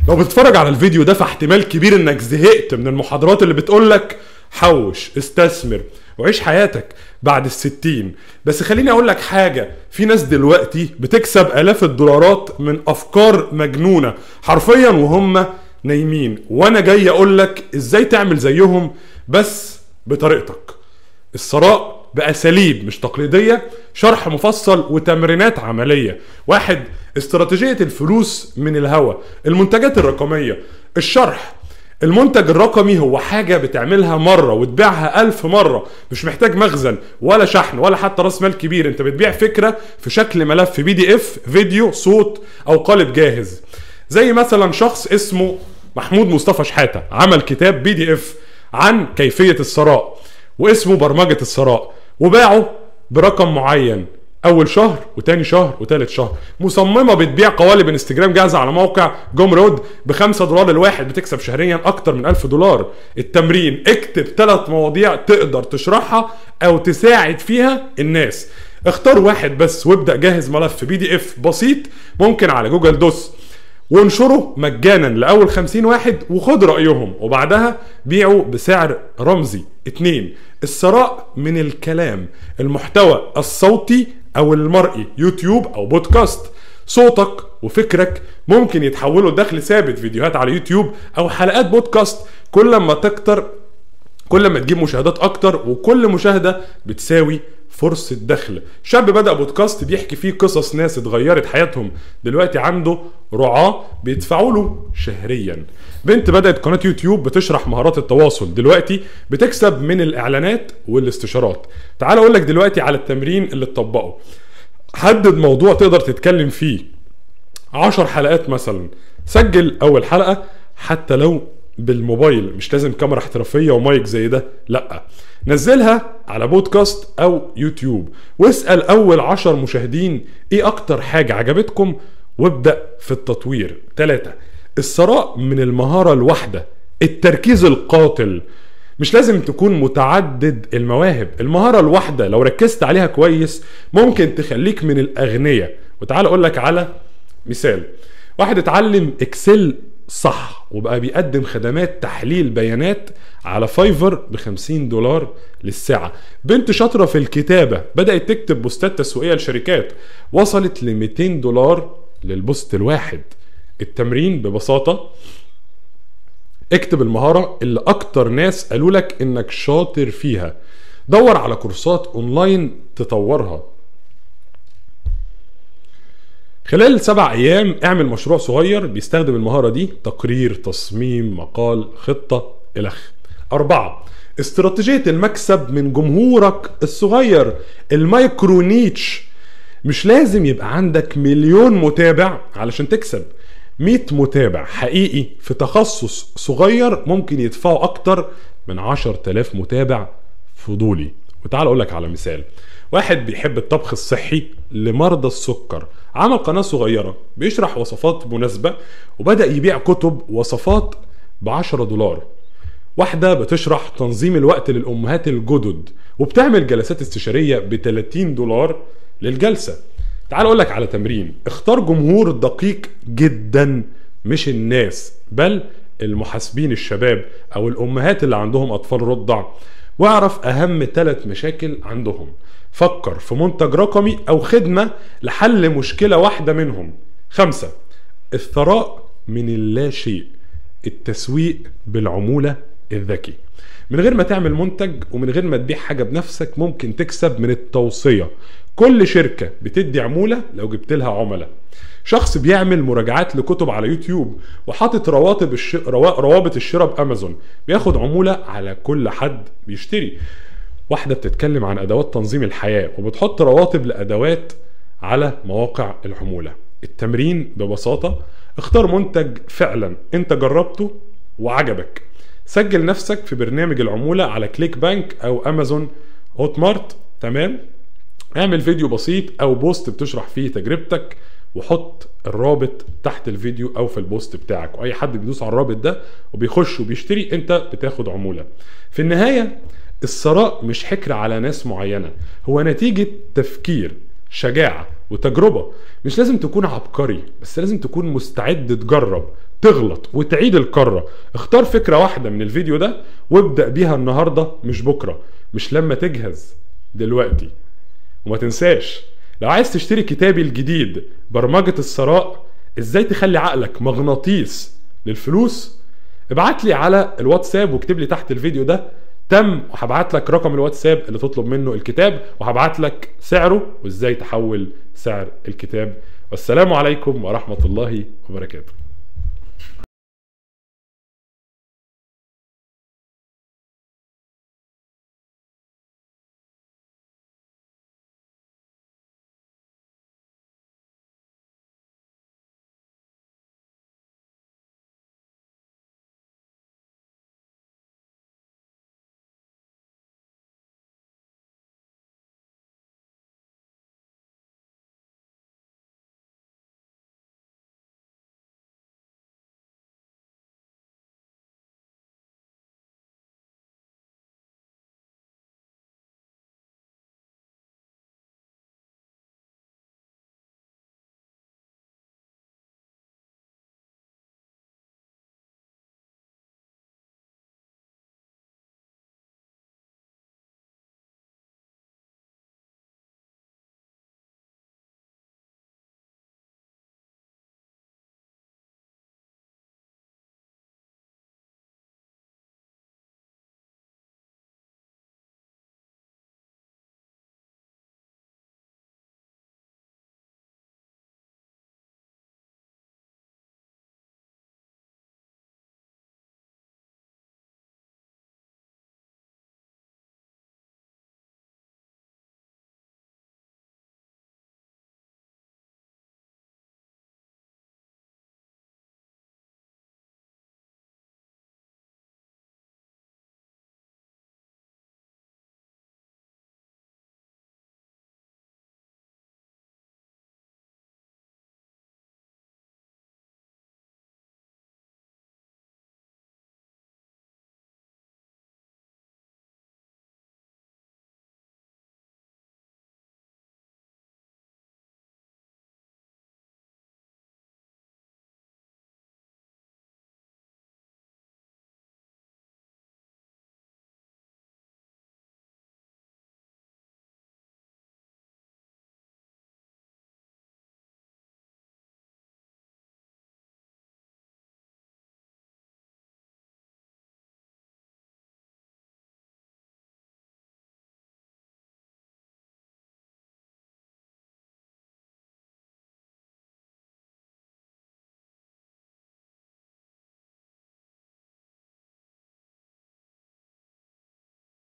لو بتتفرج على الفيديو ده فاحتمال كبير انك زهقت من المحاضرات اللي بتقولك حوش، استثمر، وعيش حياتك بعد ال60. بس خليني اقول لك حاجة، في ناس دلوقتي بتكسب آلاف الدولارات من افكار مجنونة حرفيا وهم نايمين، وانا جاي اقول لك ازاي تعمل زيهم بس بطريقتك. الثراء بأساليب مش تقليدية، شرح مفصل وتمرينات عملية. 1. استراتيجية الفلوس من الهوا، المنتجات الرقمية. الشرح: المنتج الرقمي هو حاجة بتعملها مرة وتبيعها 1000 مرة، مش محتاج مخزن ولا شحن ولا حتى راس مال كبير. انت بتبيع فكرة في شكل ملف PDF، فيديو، صوت او قالب جاهز. زي مثلا شخص اسمه محمود مصطفى شحاتة عمل كتاب PDF عن كيفية الثراء واسمه برمجة الثراء، وباعه برقم معين اول شهر وتاني شهر وتالت شهر. مصممة بتبيع قوالب انستجرام جاهزة على موقع جومرود ب$5 الواحد، بتكسب شهريا اكتر من $1000. التمرين: اكتب 3 مواضيع تقدر تشرحها او تساعد فيها الناس. اختار واحد بس وابدأ جاهز ملف PDF بسيط ممكن على جوجل دوس، وانشره مجانا لأول 50 واحد وخد رأيهم، وبعدها بيعه بسعر رمزي. 2. الثراء من الكلام، المحتوى الصوتي او المرئي، يوتيوب او بودكاست. صوتك وفكرك ممكن يتحولوا لدخل ثابت، فيديوهات على يوتيوب او حلقات بودكاست. كل ما تكتر كل ما تجيب مشاهدات اكتر، وكل مشاهدة بتساوي فرصة دخل. شاب بدأ بودكاست بيحكي فيه قصص ناس اتغيرت حياتهم، دلوقتي عنده رعاة بيدفعوا له شهريا. بنت بدأت قناة يوتيوب بتشرح مهارات التواصل، دلوقتي بتكسب من الإعلانات والاستشارات. تعال أقول لك دلوقتي على التمرين اللي تطبقه. حدد موضوع تقدر تتكلم فيه، 10 حلقات مثلا. سجل أول حلقة حتى لو بالموبايل، مش لازم كاميرا احترافية ومايك زي ده، لأ. نزلها على بودكاست أو يوتيوب، واسأل أول 10 مشاهدين إيه أكتر حاجة عجبتكم، وابدأ في التطوير. 3. الثراء من المهارة الواحدة، التركيز القاتل. مش لازم تكون متعدد المواهب، المهارة الواحدة لو ركزت عليها كويس ممكن تخليك من الأغنياء. وتعال أقول لك على مثال. واحد اتعلم اكسل صح وبقى بيقدم خدمات تحليل بيانات على فايفر ب$50 للساعة. بنت شاطرة في الكتابة بدأت تكتب بوستات تسويقية لشركات، وصلت ل$200 للبوست الواحد. التمرين ببساطة: اكتب المهارة اللي اكتر ناس قالوا لك انك شاطر فيها، دور على كورسات اونلاين تطورها. خلال 7 ايام اعمل مشروع صغير بيستخدم المهارة دي، تقرير، تصميم، مقال، خطة الخ. 4. استراتيجية المكسب من جمهورك الصغير، المايكرو نيتش. مش لازم يبقى عندك 1,000,000 متابع علشان تكسب. 100 متابع حقيقي في تخصص صغير ممكن يدفعوا اكتر من 10,000 متابع فضولي. وتعال اقولك على مثال. واحد بيحب الطبخ الصحي لمرضى السكر، عمل قناة صغيرة بيشرح وصفات مناسبة، وبدأ يبيع كتب وصفات ب$10. واحدة بتشرح تنظيم الوقت للأمهات الجدد، وبتعمل جلسات استشارية ب$30 للجلسة. تعال اقول لك على تمرين. اختار جمهور دقيق جدا، مش الناس بل المحاسبين الشباب او الامهات اللي عندهم اطفال رضع، واعرف اهم 3 مشاكل عندهم. فكر في منتج رقمي او خدمة لحل مشكلة واحدة منهم. 5. الثراء من اللا شيء، التسويق بالعمولة الذكي. من غير ما تعمل منتج ومن غير ما تبيع حاجة بنفسك ممكن تكسب من التوصية. كل شركة بتدي عمولة لو جبت لها عملاء. شخص بيعمل مراجعات لكتب على يوتيوب وحاطط روابط الشراء بأمازون، بياخد عمولة على كل حد بيشتري. واحدة بتتكلم عن أدوات تنظيم الحياة وبتحط رواتب لأدوات على مواقع العمولة. التمرين ببساطة: اختار منتج فعلا انت جربته وعجبك، سجل نفسك في برنامج العمولة على كليك بانك او امازون هوت مارت. تمام؟ اعمل فيديو بسيط او بوست بتشرح فيه تجربتك، وحط الرابط تحت الفيديو او في البوست بتاعك، واي حد بيدوس على الرابط ده وبيخش وبيشتري انت بتاخد عمولة. في النهاية الثراء مش حكر على ناس معينة، هو نتيجة تفكير، شجاعة وتجربة. مش لازم تكون عبقري، بس لازم تكون مستعد تجرب، تغلط وتعيد الكرة. اختار فكرة واحدة من الفيديو ده وابدأ بيها النهاردة مش بكرة، مش لما تجهز، دلوقتي. وما تنساش، لو عايز تشتري كتابي الجديد برمجة الثراء، ازاي تخلي عقلك مغناطيس للفلوس، ابعت لي على الواتساب واكتب لي تحت الفيديو ده تم، وهبعت لك رقم الواتساب اللي تطلب منه الكتاب، وهبعت لك سعره وازاي تحول سعر الكتاب. والسلام عليكم ورحمة الله وبركاته.